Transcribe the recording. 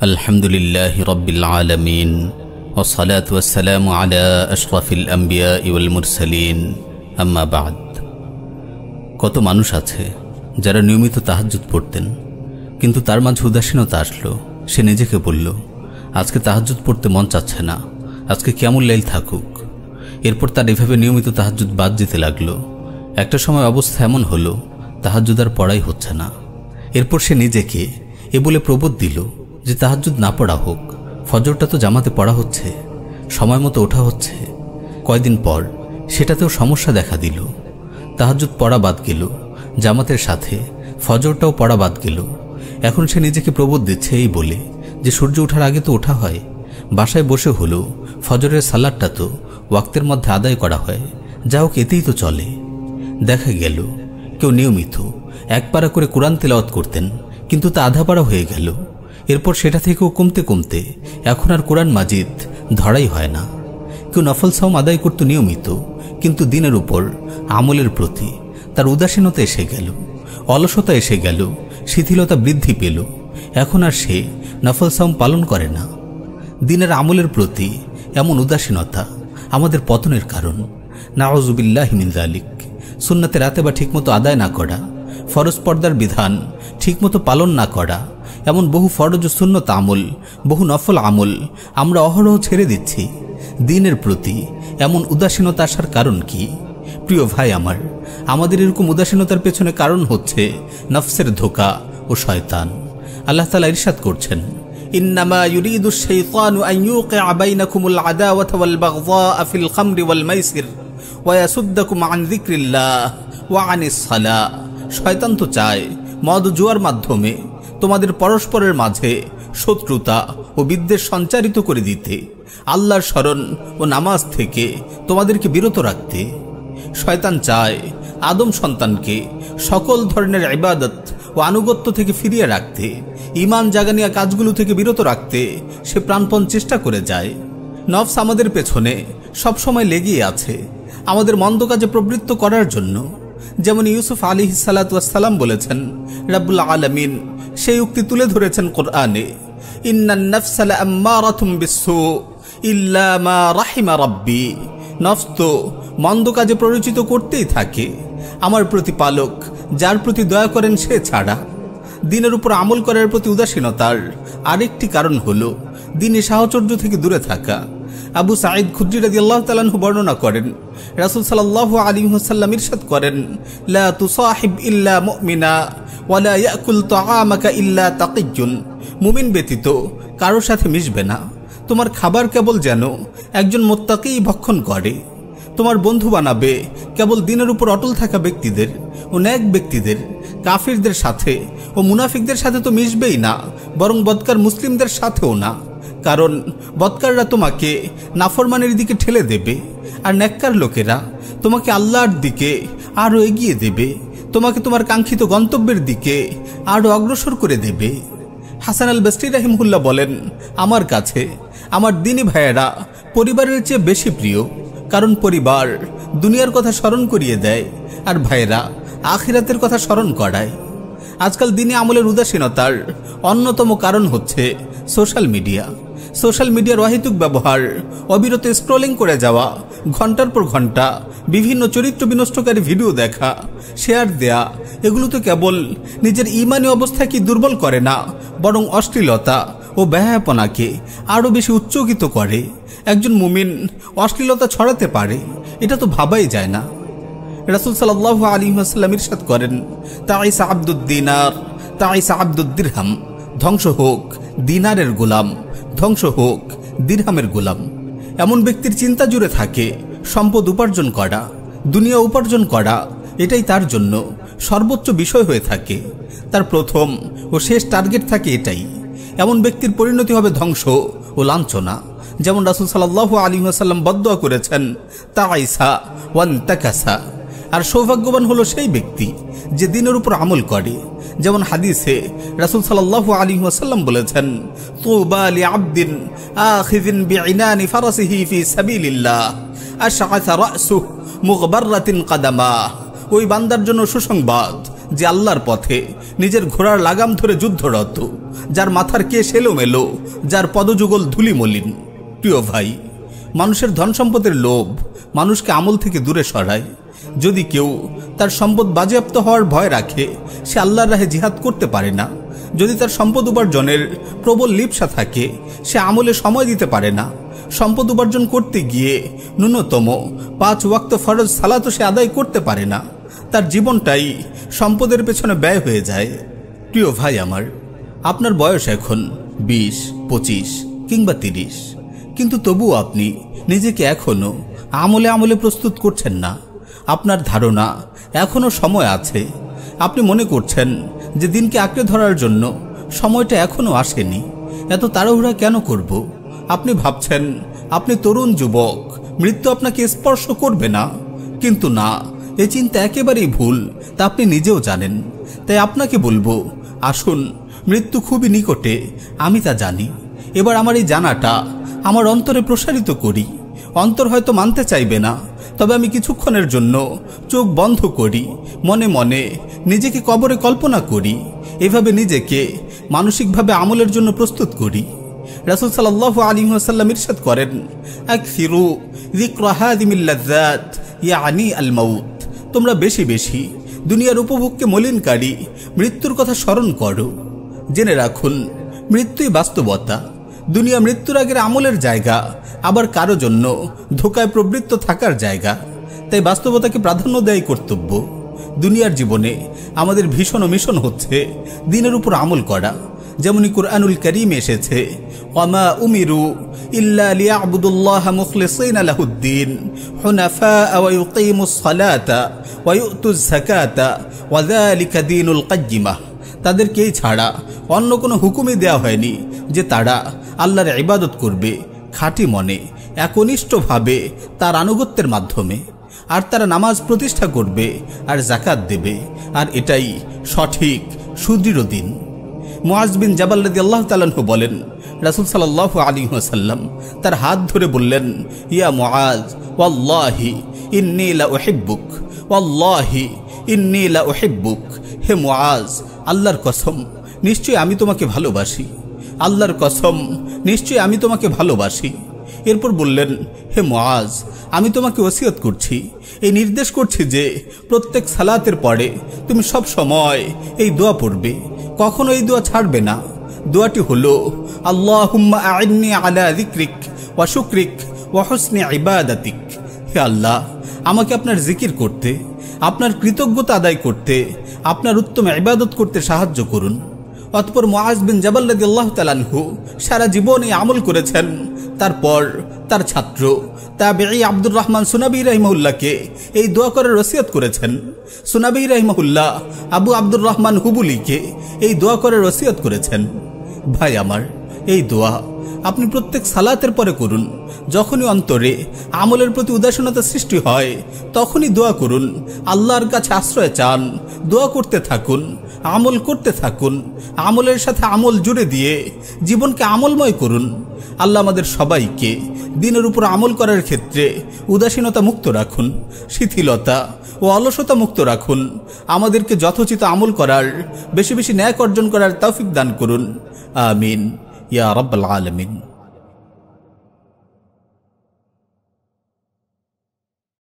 আলহামদুলিল্লাহি রাব্বিল আলামিন ওয়াসসালাতু ওয়াসসালামু আলা আশরাফিল আম্বিয়াই ওয়াল মুরসালিন আম্মা বা'দ। কত মানুষ আছে যারা নিয়মিত তাহাজ্জুদ পড়তেন, কিন্তু তার মাঝে উদাসীনতা আসলো। সে নিজেকে বলল, আজকে তাহাজ্জুদ পড়তে মন চাচ্ছে না, আজকে কিয়ামুল লাইল থাকুক। এরপর তার এভাবে নিয়মিত তাহাজ্জুদ বাদ যেতে লাগলো। একটা সময় অবস্থা এমন হলো, তাহাজ্জুদ আর পড়াই হচ্ছে না। এরপর সে নিজেকে এ বলে প্রবোধ দিল যে তাহাজ্জুদ না পড়া হোক, ফজরটা তো জামাতে পড়া হচ্ছে, সময় মতো ওঠা হচ্ছে। কয়দিন পর সেটাতেও সমস্যা দেখা দিল। তাহাজ্জুদ পড়া বাদ গেল, জামাতের সাথে ফজরটাও পড়া বাদ গেল। এখন সে নিজেকে প্রবোধ দিচ্ছে এই বলে যে সূর্য ওঠার আগে তো ওঠা হয়, বাসায় বসে হলো ফজরের সালাদটা তো ওয়াক্তের মধ্যে আদায় করা হয়, যা হোক এতেই তো চলে। দেখা গেল কেউ নিয়মিত এক পারা করে কোরআন তেলাওয়াত করতেন, কিন্তু তা আধা পারা হয়ে গেল। এরপর সেটা থেকেও কমতে কমতে এখন আর কোরআন মাজিদ ধরাই হয় না। কেউ নফল সাওম আদায় করত নিয়মিত, কিন্তু দিনের উপর আমলের প্রতি তার উদাসীনতা এসে গেল, অলসতা এসে গেল, শিথিলতা বৃদ্ধি পেল। এখন আর সে নফল সাওম পালন করে না। দিনের আমলের প্রতি এমন উদাসীনতা আমাদের পতনের কারণ। নাউযুবিল্লাহি মিন যালিক। সুন্নাতে রাতে বা ঠিকমতো আদায় না করা, ফরজ পর্দার বিধান ঠিকমতো পালন না করা, এমন বহু ফরজ ও সুন্নত আমল, বহু নফল আমল আমরা অহরহ ছেড়ে দিচ্ছি। দিনের প্রতি এমন উদাসীনতা আসার কারণ কি? প্রিয় ভাই আমার, আমাদের এরকম উদাসীনতার পেছনে কারণ হচ্ছে নফসের ধোঁকা ও শয়তান। আল্লাহ তাআলা ইরশাদ করছেন, ইন্নামা ইউরিদুশ শাইতানু আন ইউকিআ বাইনাকুমুল আদাওয়াতা ওয়াল বাগযাআ ফিল খামরি ওয়াল মাইসির ওয়া ইয়াসুদ্দাকুম আন যিকরিল্লাহ ওয়া আনিস সালাহ। শয়তান তো চায় মদ জুয়ার মাধ্যমে তোমাদের পরস্পরের মাঝে শত্রুতা ও বিদ্বেষ সঞ্চারিত করে দিতে, আল্লাহর স্মরণ ও নামাজ থেকে তোমাদেরকে বিরত রাখতে। শয়তান চায় আদম সন্তানকে সকল ধরনের ইবাদত ও আনুগত্য থেকে ফিরিয়ে রাখতে, ঈমান জাগানিয়া কাজগুলো থেকে বিরত রাখতে সে প্রাণপণ চেষ্টা করে যায়। নফস আমাদের পেছনে সবসময় লেগেই আছে আমাদের মন্দ কাজে প্রবৃত্ত করার জন্য। যেমন ইউসুফ আলাইহিস সালাতু ওয়াস সালাম বলেছেন, রাব্বুল আলামিন সেই উক্তি তুলে ধরেছেন কোরআনে, ইন্নান নাফসা লাআম্মারাতুম বিসসু ইল্লা মা রাহিমা রাব্বি। নফস তো মন্দ কাজে প্ররোচিত করতেই থাকে, আমার প্রতিপালক যার প্রতি দয়া করেন সে ছাড়া। দিনের উপর আমল করার প্রতি উদাসীনতার আরেকটি কারণ হলো দিনে সাহচর্য থেকে দূরে থাকা। আবু সাঈদ খুদরি রাদিয়াল্লাহু তাআলা আনহু বর্ণনা করেন, রাসূল সাল্লাল্লাহু আলাইহি ওয়াসাল্লাম ইরশাদ করেন, লা তুসাহিব ইল্লা মুমিনা ওয়া লা ইয়াকুল তাআমাকা ইল্লা তাকিয়্যুন। মুমিন ব্যতীত কারোর সাথে মিশবে না, তোমার খাবার কেবল যেন একজন মুত্তাকী ভক্ষণ করে। তোমার বন্ধু বানাবে কেবল দিনের উপর অটল থাকা ব্যক্তিদের ও নেক ব্যক্তিদের। কাফিরদের সাথে ও মুনাফিকদের সাথে তো মিশবেই না, বরং বদকার মুসলিমদের সাথেও না, কারণ বদকাররা তোমাকে নাফরমানের দিকে ঠেলে দেবে, আর নেককার লোকেরা তোমাকে আল্লাহর দিকে আরও এগিয়ে দেবে, তোমাকে তোমার কাঙ্ক্ষিত গন্তব্যের দিকে আরও অগ্রসর করে দেবে। হাসান আল বসরি রাহিমাহুল্লাহ বলেন, আমার কাছে আমার দিনী ভাইয়েরা পরিবারের চেয়ে বেশি প্রিয়, কারণ পরিবার দুনিয়ার কথা স্মরণ করিয়ে দেয়, আর ভাইয়েরা আখিরাতের কথা স্মরণ করায়। আজকাল দিনে আমলের উদাসীনতার অন্যতম কারণ হচ্ছে সোশ্যাল মিডিয়া। সোশ্যাল মিডিয়ার অহেতুক ব্যবহার, অবিরত স্ক্রলিং করে যাওয়া, ঘন্টার পর ঘন্টা বিভিন্ন চরিত্র বিনষ্টকারী ভিডিও দেখা, শেয়ার দেয়া, এগুলো তো কেবল নিজের ঈমানি অবস্থাকে দুর্বল করে না, বরং অশ্লীলতা ও বেহায়াপনাকে আরও বেশি উচ্চকিত করে। একজন মুমিন অশ্লীলতা ছড়াতে পারে, এটা তো ভাবাই যায় না। রাসূল সাল্লাল্লাহু আলাইহি ওয়াসাল্লাম ইরশাদ করেন, তাইসা আব্দুদ দিনার তাইসা আব্দুদ দিরহাম। ধ্বংস হোক দিনারের গোলাম, ধ্বংস হোক দিরহামের গোলাম। এমন ব্যক্তির চিন্তা জুড়ে থাকে সম্পদ উপার্জন করা, দুনিয়া উপার্জন করা, এটাই তার জন্য সর্বোচ্চ বিষয় হয়ে থাকে। তার প্রথম ও শেষ টার্গেট থাকে এটাই। এমন ব্যক্তির পরিণতি হবে ধ্বংস ও লাঞ্ছনা। যেমন রাসূল সাল্লাল্লাহু আলাইহি ওয়াসাল্লাম বদদুয়া করেছেন, তাইসা ওয়ান্তাকাসা। আর সৌভাগ্যবান হলো সেই ব্যক্তি যে দিনের উপর আমল করে। যেমন হাদিসে রাসূল সাল্লাল্লাহু আলাইহি ওয়াসাল্লাম বলেছেন, তুবা লিআবদিন আখিযিন বিইনানি ফারাসিহি ফি সাবিলিল্লাহ আশআসা রাসুহু মুগবাররাতিন কাদামা। ওই বান্দার জন্য সুসংবাদ যে আল্লাহর পথে নিজের ঘোড়ার লাগাম ধরে যুদ্ধরত, যার মাথার কেশ এলোমেলো, যার পদযুগল ধুলিমলিন। প্রিয় ভাই, মানুষের ধন সম্পদের লোভ মানুষকে আমল থেকে দূরে সরায়। যদি কেউ তার সম্পদ বাজেয়াপ্ত হওয়ার ভয় রাখে, সে আল্লাহর রাহে জিহাদ করতে পারে না। যদি তার সম্পদ উপার্জনের প্রবল লিপ্সা থাকে, সে আমলে সময় দিতে পারে না। সম্পদ উপার্জন করতে গিয়ে ন্যূনতম 5 ওয়াক্ত ফরজ সালাতও সে আদায় করতে পারে না। তার জীবনটাই সম্পদের পেছনে ব্যয় হয়ে যায়। প্রিয় ভাই আমার, আপনার বয়স এখন 20, 25 কিংবা 30, কিন্তু তবুও আপনি নিজেকে এখনো আমলে আমলে প্রস্তুত করছেন না। আপনার ধারণা এখনো সময় আছে। আপনি মনে করছেন যে দিনকে আঁকড়ে ধরার জন্য সময়টা এখনো আসেনি। এত তাড়াহুড়া কেন করব? আপনি ভাবছেন আপনি তরুণ যুবক, মৃত্যু আপনাকে স্পর্শ করবে না। কিন্তু না, এই চিন্তা একেবারেই ভুল, তা আপনি নিজেও জানেন। তাই আপনাকে বলবো, আসুন, মৃত্যু খুবই নিকটে, আমি তা জানি। এবার আমার এই জানাটা আমার অন্তরে প্রসারিত করি। অন্তর হয়তো মানতে চাইবে না, তবে আমি কিছুক্ষণের জন্য চোখ বন্ধ করি, মনে মনে নিজেকে কবরে কল্পনা করি। এভাবে নিজেকে মানসিকভাবে আমলের জন্য প্রস্তুত করি। রাসূল সাল্লাল্লাহু আলাইহি ওয়াসাল্লাম ইরশাদ করেন, আকসিরু যিকরা হাদিমিল লাযযাত ইয়ানি আল মাউত। তোমরা বেশি বেশি দুনিয়ার উপভোগকে মলিনকারী মৃত্যুর কথা স্মরণ করো। জেনে রাখুন, মৃত্যুই বাস্তবতা। দুনিয়া মৃত্যুর আগের আমলের জায়গা, আবার কারো জন্য ধোকায় প্রবৃত্ত থাকার জায়গা। তাই বাস্তবতাকে প্রাধান্য দেয় কর্তব্য। দুনিয়ার জীবনে আমাদের ভীষণ মিশন হচ্ছে দিনের উপর আমল করা। যেমনি কুরআনুল কারীমে এসেছে, ওয়ামা উমিরু ইল্লা লিয়াবুদুল্লাহ মুখলিসিনা লাহুদ্দিন হুনাফা ওয়া ইউকিমুস সালাতা ওয়া ইউতুজ যাকাতা ওয়া যালিকা দীনুল কাইয়্যিমাহ। তাদেরকে ছাড়া অন্য কোনো হুকুমই দেওয়া হয়নি যে তারা আল্লাহর ইবাদত করবে খাঁটি মনে, একনিষ্ঠভাবে তার আনুগত্যের মাধ্যমে। আর তারা নামাজ প্রতিষ্ঠা করবে আর যাকাত দেবে, আর এটাই সঠিক সুদৃঢ় দিন। মুআজ বিন জাবাল রাদিয়াল্লাহু তাআলা আনহু বলেন, রাসূল সাল্লাল্লাহু আলাইহি ওয়াসাল্লাম তার হাত ধরে বললেন, ইয়া মুআজ, ওয়াল্লাহি ইন্নী লা উহিব্বুক, ওয়াল্লাহি ইন্নী লা উহিব্বুক। হে মুআজ, আল্লাহর কসম, নিশ্চয়ই আমি তোমাকে ভালোবাসি। আল্লাহর কসম, নিশ্চয়ই আমি তোমাকে ভালোবাসি। এরপর বললেন, হে মুআজ, আমি তোমাকে ওসিয়ত করছি, এই নির্দেশ করছি যে প্রত্যেক সালাতের পরে তুমি সব সময় এই দোয়া পড়বে, কখনো এই দোয়া ছাড়বে না। দোয়াটি হলো, আল্লাহুম্মা আইন্নি আলা যিকরিক ওয়া শুকরিক ওয়া হুসনি ইবাদাতিক। হে আল্লাহ, আমাকে আপনার জিকির করতে, আপনার কৃতজ্ঞতা আদায় করতে, আপনার উত্তম ইবাদত করতে সাহায্য করুন। অতঃপর মুআজ বিন জাবাল রাদিয়াল্লাহু তাআলা আনহু সারা জীবন এই আমল করেছেন। তারপর তার ছাত্র তাবেঈ আব্দুর রহমান সুনাবি রাহিমাহুল্লাহকে এই দোয়া করার ওসিয়ত করেছেন। সুনাবি রাহিমাহুল্লাহ আবু আব্দুর রহমান হুবুলিকে এই দোয়া করার ওসিয়ত করেছেন। ভাই আমার, এই দোয়া আপনি প্রত্যেক সালাতের পরে করুন। যখনই অন্তরে আমলের প্রতি উদাসীনতা সৃষ্টি হয়, তখনই দোয়া করুন। আল্লাহর কাছে আশ্রয় চান, দোয়া করতে থাকুন, আমল করতে থাকুন। আমলের সাথে আমল জুড়ে দিয়ে জীবনকে আমলময় করুন। আল্লাহ আমাদের সবাইকে দিনের উপর আমল করার ক্ষেত্রে উদাসীনতা মুক্ত রাখুন, শিথিলতা ও অলসতা মুক্ত রাখুন। আমাদেরকে যথোচিত আমল করার, বেশি বেশি ন্যায় অর্জন করার তৌফিক দান করুন। আমিন ইয়া রাব্বাল আলামিন।